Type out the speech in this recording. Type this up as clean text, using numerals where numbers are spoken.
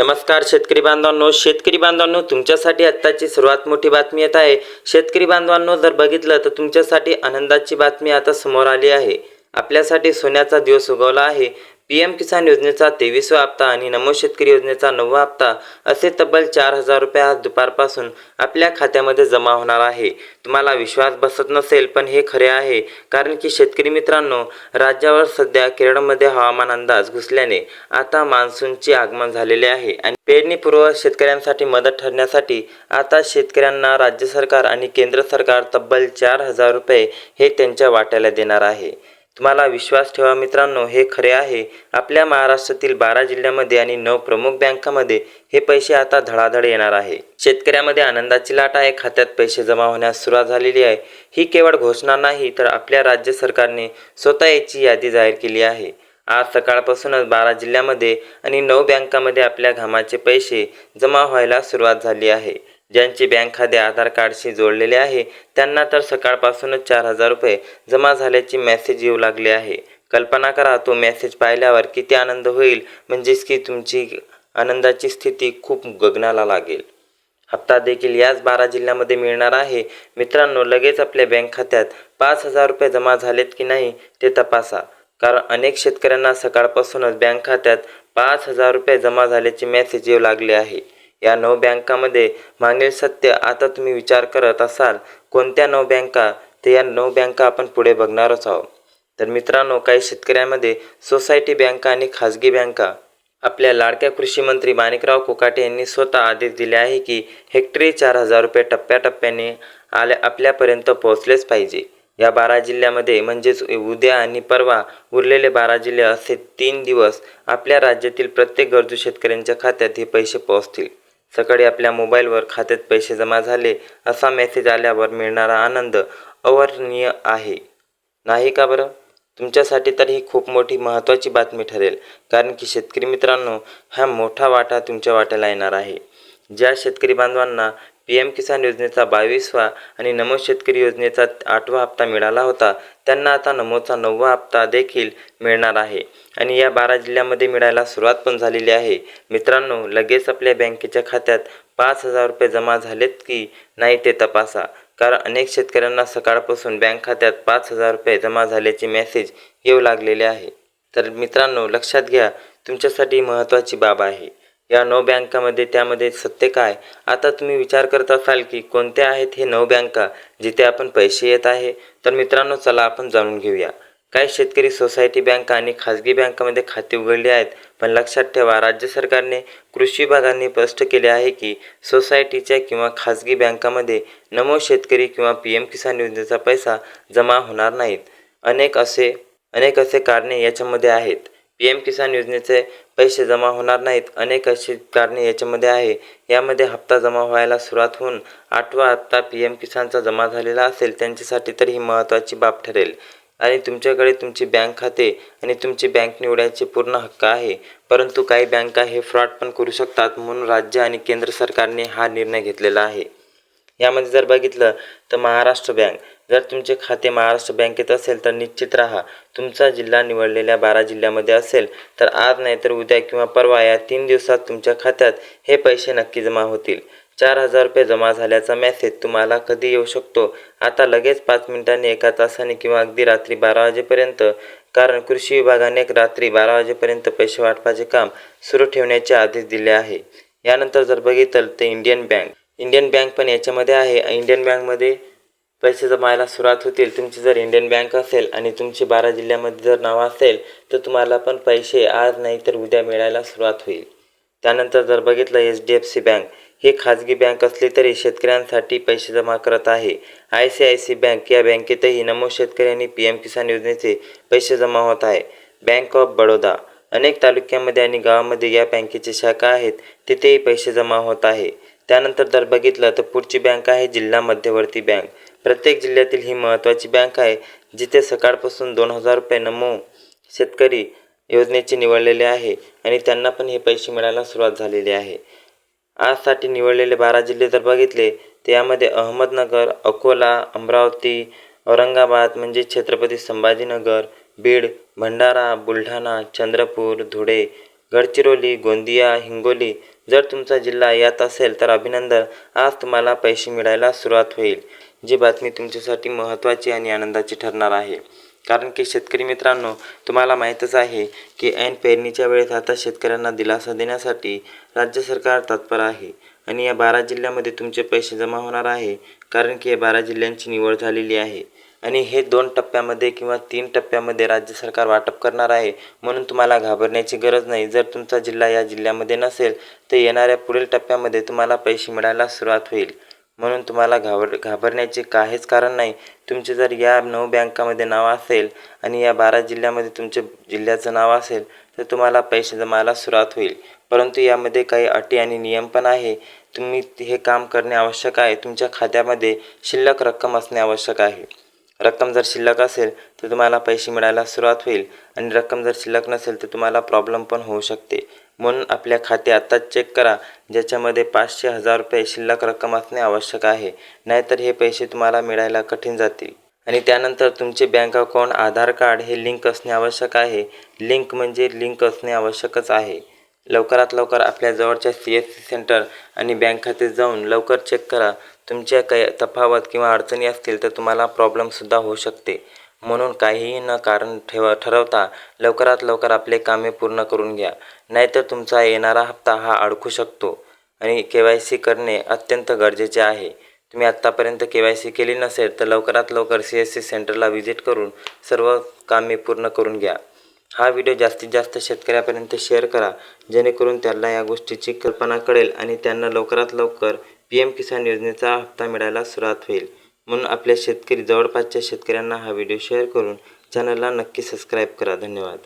नमस्कार शेतकरी बांधवांनो तुमच्यासाठी आत्ताची सर्वात मोठी बातमी येत आहे। शेतकरी बांधवांनो, जर बघितलं तर तुमच्यासाठी आनंदाची बातमी आता समोर आली आहे। आपल्यासाठी सोन्याचा दिवस उगवला आहे। पीएम किसान योजनेचा 23वा हप्ता आणि नमो शेतकरी योजनेचा 9वा हप्ता असे तब्बल 4,000 रुपये आज दुपारपासून आपल्या खात्यामध्ये जमा होणार आहे। तुम्हाला विश्वास बसत नसेल, पण हे खरे आहे, कारण की शेतकरी मित्रांनो, राज्यावर सध्या केरळमध्ये हवामान अंदाज घुसल्याने आता मान्सूनचे आगमन झालेले आहे आणि पेरणीपूर्व शेतकऱ्यांसाठी मदत ठरण्यासाठी आता शेतकऱ्यांना राज्य सरकार आणि केंद्र सरकार तब्बल 4,000 रुपये हे त्यांच्या वाट्याला देणार आहे। तुम्हाला विश्वास ठेवा मित्रांनो, हे खरे आहे। आपल्या महाराष्ट्रातील 12 जिल्ह्यामध्ये आणि 9 प्रमुख बँकांमध्ये हे पैसे आता धडाधड येणार आहे। शेतकऱ्यामध्ये आनंदाची लाट आहे। खात्यात पैसे जमा होण्यास सुरुवात झालेली आहे। ही केवळ घोषणा नाही, तर आपल्या राज्य सरकारने स्वतः याची यादी जाहीर केली आहे। आज सकाळपासूनच 12 जिल्ह्यामध्ये आणि 9 बँकांमध्ये आपल्या घामाचे पैसे जमा व्हायला सुरुवात झाली आहे। ज्यांचे बँक खाते आधार कार्डशी जोडलेले आहे त्यांना तर सकाळपासूनच 4,000 रुपये जमा झाल्याचे मेसेज येऊ लागले आहे। कल्पना करा, तो मेसेज पाहिल्यावर किती आनंद होईल, म्हणजेच की तुमची आनंदाची स्थिती खूप गगनाला लागेल। हप्ता देखील याच 12 जिल्ह्यामध्ये मिळणार आहे। मित्रांनो, लगेच आपल्या बँक खात्यात 5,000 रुपये जमा झालेत की नाही ते तपासा, कारण अनेक शेतकऱ्यांना सकाळपासूनच बँक खात्यात 5,000 रुपये जमा झाल्याचे मेसेज येऊ लागले आहे। या 9 बँकांमध्ये मागील सत्य आता तुम्ही विचार करत असाल कोणत्या 9 बँका, तर या 9 बँका आपण पुढे बघणारच आहोत। तर मित्रांनो, काही शेतकऱ्यांमध्ये सोसायटी बँका आणि खाजगी बँका, आपल्या लाडक्या कृषी मंत्री माणिकराव कोकाटे यांनी स्वतः आदेश दिले आहे की हेक्टरी 4,000 रुपये टप्प्याटप्प्याने आपल्यापर्यंत पोहोचलेच पाहिजे। या 12 जिल्ह्यामध्ये म्हणजेच उद्या आणि परवा उरलेले 12 जिल्हे असे 3 दिवस आपल्या राज्यातील प्रत्येक गरजू शेतकऱ्यांच्या खात्यात हे पैसे पोहोचतील। सकाळी आपल्या मोबाईलवर खात्यात पैसे जमा झाले असा मेसेज आल्यावर मिळणारा आनंद अवर्णनीय आहे, नाही का बरं? तुमच्यासाठी तर ही खूप मोठी महत्त्वाची बातमी ठरेल, कारण की शेतकरी मित्रांनो, हा मोठा वाटा तुमच्या वाट्याला येणार आहे। ज्या शेतकरी बांधवांना पीएम किसान योजनेचा 22वा आणि नमो शेतकरी योजनेचा 8वा हप्ता मिळाला होता, त्यांना आता नमोचा 9वा हप्ता देखील मिळणार आहे आणि या 12 जिल्ह्यामध्ये मिळायला सुरुवात पण झालेली आहे। मित्रांनो, लगेच आपल्या बँकेच्या खात्यात 5,000 रुपये जमा झालेत की नाही ते तपासा, कारण अनेक शेतकऱ्यांना सकाळपासून बँक खात्यात 5,000 रुपये जमा झाल्याचे मेसेज येऊ लागलेले आहे। तर मित्रांनो, लक्षात घ्या, तुमच्यासाठी महत्त्वाची बाब आहे। या 9 बँकामध्ये त्यामध्ये सत्य काय? आता तुम्ही विचार करत असाल की कोणत्या आहेत हे 9 बँका जिथे आपण पैसे येत आहे? तर मित्रांनो, चला आपण जाणून घेऊया। काही शेतकरी सोसायटी बँका आणि खाजगी बँकांमध्ये खाते उघडले आहेत, पण लक्षात ठेवा, राज्य सरकारने कृषी विभागाने स्पष्ट केले आहे की सोसायटीच्या किंवा खाजगी बँकांमध्ये नमो शेतकरी किंवा पीएम किसान योजनेचा पैसा जमा होणार नाहीत। अनेक असे कारणे याच्यामध्ये आहेत। पीएम किसान योजनेचे पैसे जमा होणार नाहीत, अनेक अशी कारणे याच्यामध्ये आहे। यामध्ये हप्ता जमा व्हायला सुरुवात होऊन 8वा हप्ता पीएम किसानचा जमा झालेला असेल त्यांच्यासाठी तर ही महत्त्वाची बाब ठरेल आणि तुमच्याकडे तुमची बँक खाते आणि तुमची बँक निवडायचे पूर्ण हक्क आहे। परंतु काही बँका हे फ्रॉड पण करू शकतात, म्हणून राज्य आणि केंद्र सरकारने हा निर्णय घेतलेला आहे। यामध्ये जर बघितलं तर महाराष्ट्र बँक, जर तुमचे खाते महाराष्ट्र बँकेत असेल तर निश्चित राहा, तुमचा जिल्हा निवडलेल्या 12 जिल्ह्यामध्ये असेल तर आज नाही तर उद्या किंवा परवा या 3 दिवसात तुमच्या खात्यात हे पैसे नक्की जमा होतील। 4,000 रुपये जमा झाल्याचा मेसेज तुम्हाला कधी येऊ शकतो? आता लगेच 5 मिनिटांनी, 1 तासाने किंवा अगदी रात्री 12 वाजेपर्यंत, कारण कृषी विभागाने रात्री 12 वाजेपर्यंत पैसे वाटपाचे काम सुरू ठेवण्याचे आदेश दिले आहे। यानंतर जर बघितलं तर इंडियन बँक पण याच्यामध्ये आहे। इंडियन बँकमध्ये पैसे जमायला सुरुवात होतील। तुमची जर इंडियन बँक असेल आणि तुमची 12 जिल्ह्यामध्ये जर नाव असेल तर तुम्हाला पण पैसे आज नाही तर उद्या मिळायला सुरुवात होईल। त्यानंतर जर बघितलं HDFC बँक, ही खाजगी बँक असली तरी शेतकऱ्यांसाठी पैसे जमा करत आहे। ICICI बँक, या बँकेतही नमो शेतकरी आणि पीएम किसान योजनेचे पैसे जमा होत आहे। बँक ऑफ बडोदा, अनेक तालुक्यांमध्ये आणि गावामध्ये या बँकेची शाखा आहेत, तिथेही पैसे जमा होत आहे। त्यानंतर जर बघितलं तर पुढची बँक आहे जिल्हा मध्यवर्ती बँक। प्रत्येक जिल्ह्यातील ही महत्त्वाची बँक आहे, जिथे सकाळपासून 2,000 रुपये नमो शेतकरी योजनेचे निवडलेले आहे आणि त्यांना पण हे पैसे मिळायला सुरुवात झालेली आहे। आजसाठी निवडलेले 12 जिल्हे जर बघितले तर यामध्ये अहमदनगर, अकोला, अमरावती, औरंगाबाद म्हणजे छत्रपती संभाजीनगर, बीड, भंडारा, बुलढाणा, चंद्रपूर, धुळे, गडचिरोली, गोंदिया, हिंगोली जर तुमचा जिल्हा यात असेल तर अभिनंदन, आज तुम्हाला पैसे मिळायला सुरुवात होईल. जी बातमी तुमच्यासाठी महत्त्वाची आणि आनंदाची ठरणार आहे. कारण की शेतकरी मित्रांनो, तुम्हाला माहीतच आहे की ऐन पेरणीच्या वेळेस आता शेतकऱ्यांना दिलासा देण्यासाठी राज्य सरकार तत्पर आहे आणि या 12 जिल्ह्यामध्ये तुमचे पैसे जमा होणार आहे. कारण की या 12 जिल्ह्यांची निवड झालेली आहे आणि हे 2 टप्प्यामध्ये किंवा 3 टप्प्यामध्ये राज्य सरकार वाटप करणार आहे. म्हणून तुम्हाला घाबरण्याची गरज नाही. जर तुमचा जिल्हा या जिल्ह्यामध्ये नसेल तर येणाऱ्या पुढील टप्प्यामध्ये तुम्हाला पैसे मिळायला सुरुवात होईल. म्हणून तुम्हाला घाबरण्याचे काहीच कारण नाही. तुमचे जर या 9 बँकामध्ये नाव असेल आणि या 12 जिल्ह्यामध्ये तुमच्या जिल्ह्याचं नाव असेल तर तुम्हाला पैसे जमायला सुरुवात होईल. परंतु यामध्ये काही अटी आणि नियम पण आहे. तुम्ही हे काम करणे आवश्यक आहे. तुमच्या खात्यामध्ये शिल्लक रक्कम असणे आवश्यक आहे. रक्कम जर शिल्लक असेल तर तुम्हाला पैसे मिळायला सुरुवात होईल आणि रक्कम जर शिल्लक नसेल तर तुम्हाला प्रॉब्लेम पण होऊ शकते. म्हणून आपल्या खाते आत्ताच चेक करा, ज्याच्यामध्ये 500,000 रुपये शिल्लक रक्कम असणे आवश्यक आहे. नाहीतर हे पैसे तुम्हाला मिळायला कठीण जातील. आणि त्यानंतर तुमचे बँक अकाउंट, आधार कार्ड हे लिंक असणे आवश्यक आहे. लिंक असणे आवश्यकच आहे. लवकरात लवकर आपल्या जवळच्या CSC सेंटर आणि बँक खाते जाऊन लवकर चेक करा. तुमच्या काही तफावत किंवा अडचणी असतील तर तुम्हाला प्रॉब्लेमसुद्धा होऊ शकते. म्हणून काहीही न कारण ठरवता लवकरात लवकर आपले कामे पूर्ण करून घ्या. नाहीतर तुमचा येणारा हप्ता हा अडकू शकतो. आणि KYC करणे अत्यंत गरजेचे आहे. तुम्ही आत्तापर्यंत KYC केली नसेल तर लवकरात लवकर CSC सेंटरला व्हिजिट करून सर्व कामे पूर्ण करून घ्या. हा व्हिडिओ जास्तीत जास्त शेतकऱ्यापर्यंत शेअर करा, जेणेकरून त्यांना या गोष्टीची कल्पना कळेल आणि त्यांना लवकरात लवकर PM किसान योजनेचा हप्ता मिळायला सुरुवात होईल. म्हणून आपल्या जवळपासच्या शेतकऱ्यांना हा व्हिडिओ शेअर करून चॅनलला नक्की सबस्क्राईब करा. धन्यवाद.